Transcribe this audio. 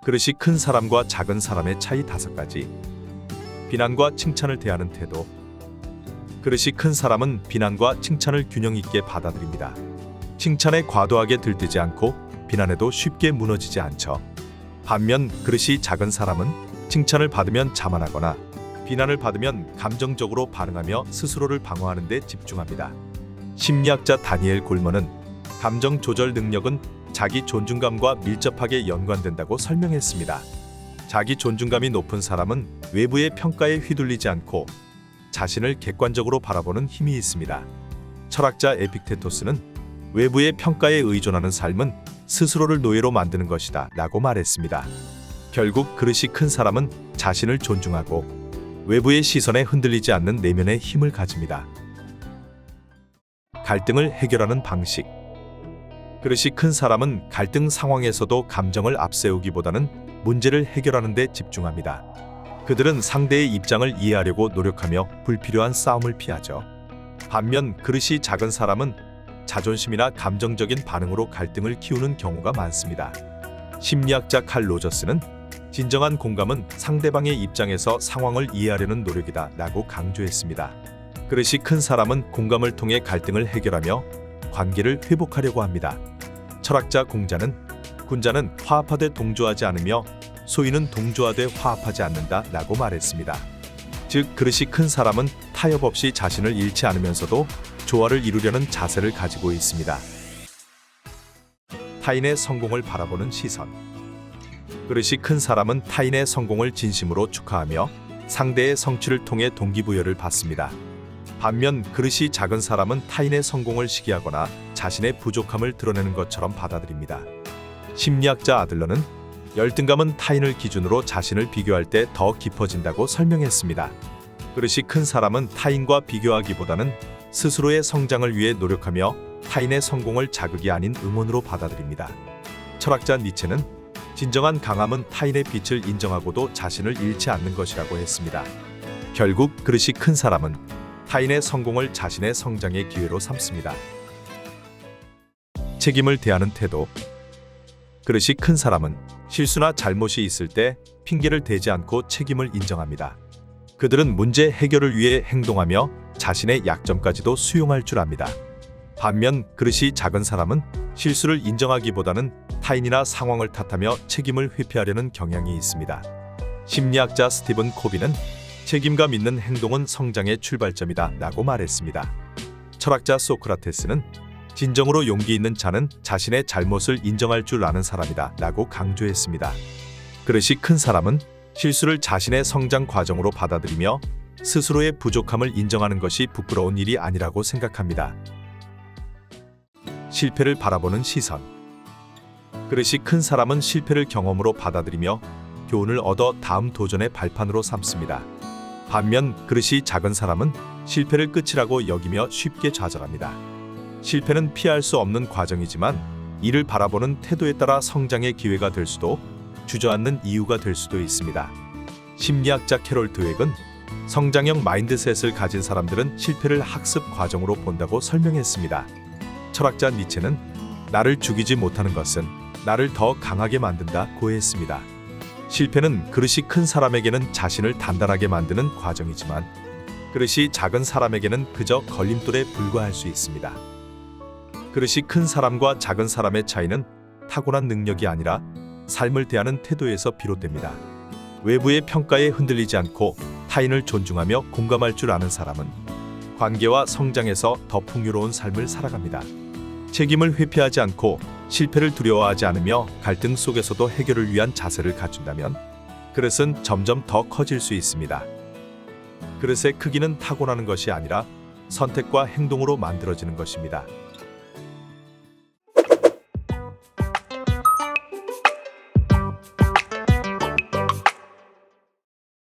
그릇이 큰 사람과 작은 사람의 차이 5가지. 비난과 칭찬을 대하는 태도. 그릇이 큰 사람은 비난과 칭찬을 균형 있게 받아들입니다. 칭찬에 과도하게 들뜨지 않고 비난에도 쉽게 무너지지 않죠. 반면 그릇이 작은 사람은 칭찬을 받으면 자만하거나 비난을 받으면 감정적으로 반응하며 스스로를 방어하는 데 집중합니다. 심리학자 다니엘 골먼은 감정 조절 능력은 자기 존중감과 밀접하게 연관된다고 설명했습니다. 자기 존중감이 높은 사람은 외부의 평가에 휘둘리지 않고 자신을 객관적으로 바라보는 힘이 있습니다. 철학자 에픽테토스는 외부의 평가에 의존하는 삶은 스스로를 노예로 만드는 것이다 라고 말했습니다. 결국 그릇이 큰 사람은 자신을 존중하고 외부의 시선에 흔들리지 않는 내면의 힘을 가집니다. 갈등을 해결하는 방식. 그릇이 큰 사람은 갈등 상황에서도 감정을 앞세우기보다는 문제를 해결하는 데 집중합니다. 그들은 상대의 입장을 이해하려고 노력하며 불필요한 싸움을 피하죠. 반면 그릇이 작은 사람은 자존심이나 감정적인 반응으로 갈등을 키우는 경우가 많습니다. 심리학자 칼 로저스는 진정한 공감은 상대방의 입장에서 상황을 이해하려는 노력이다 라고 강조했습니다. 그릇이 큰 사람은 공감을 통해 갈등을 해결하며 관계를 회복하려고 합니다. 철학자 군자는 화합하되 동조하지 않으며 소인은 동조하되 화합하지 않는다 라고 말했습니다. 즉 그릇이 큰 사람은 타협 없이 자신을 잃지 않으면서도 조화를 이루려는 자세를 가지고 있습니다. 타인의 성공을 바라보는 시선. 그릇이 큰 사람은 타인의 성공을 진심으로 축하하며 상대의 성취를 통해 동기부여를 받습니다. 반면 그릇이 작은 사람은 타인의 성공을 시기하거나 자신의 부족함을 드러내는 것처럼 받아들입니다. 심리학자 아들러는 열등감은 타인을 기준으로 자신을 비교할 때 더 깊어진다고 설명했습니다. 그릇이 큰 사람은 타인과 비교하기보다는 스스로의 성장을 위해 노력하며 타인의 성공을 자극이 아닌 응원으로 받아들입니다. 철학자 니체는 진정한 강함은 타인의 빛을 인정하고도 자신을 잃지 않는 것이라고 했습니다. 결국 그릇이 큰 사람은 타인의 성공을 자신의 성장의 기회로 삼습니다. 책임을 대하는 태도. 그릇이 큰 사람은 실수나 잘못이 있을 때 핑계를 대지 않고 책임을 인정합니다. 그들은 문제 해결을 위해 행동하며 자신의 약점까지도 수용할 줄 압니다. 반면 그릇이 작은 사람은 실수를 인정하기보다는 타인이나 상황을 탓하며 책임을 회피하려는 경향이 있습니다. 심리학자 스티븐 코비는 책임감 있는 행동은 성장의 출발점이다 라고 말했습니다. 철학자 소크라테스는 진정으로 용기 있는 자는 자신의 잘못을 인정할 줄 아는 사람이다 라고 강조했습니다. 그릇이 큰 사람은 실수를 자신의 성장 과정으로 받아들이며 스스로의 부족함을 인정하는 것이 부끄러운 일이 아니라고 생각합니다. 실패를 바라보는 시선. 그릇이 큰 사람은 실패를 경험으로 받아들이며 교훈을 얻어 다음 도전의 발판으로 삼습니다. 반면 그릇이 작은 사람은 실패를 끝이라고 여기며 쉽게 좌절합니다. 실패는 피할 수 없는 과정이지만 이를 바라보는 태도에 따라 성장의 기회가 될 수도 주저앉는 이유가 될 수도 있습니다. 심리학자 캐롤 드웩은 성장형 마인드셋을 가진 사람들은 실패를 학습 과정으로 본다고 설명했습니다. 철학자 니체는 나를 죽이지 못하는 것은 나를 더 강하게 만든다 고했습니다. 실패는 그릇이 큰 사람에게는 자신을 단단하게 만드는 과정이지만 그릇이 작은 사람에게는 그저 걸림돌에 불과할 수 있습니다. 그릇이 큰 사람과 작은 사람의 차이는 타고난 능력이 아니라 삶을 대하는 태도에서 비롯됩니다. 외부의 평가에 흔들리지 않고 타인을 존중하며 공감할 줄 아는 사람은 관계와 성장에서 더 풍요로운 삶을 살아갑니다. 책임을 회피하지 않고 실패를 두려워하지 않으며 갈등 속에서도 해결을 위한 자세를 갖춘다면 그릇은 점점 더 커질 수 있습니다. 그릇의 크기는 타고나는 것이 아니라 선택과 행동으로 만들어지는 것입니다.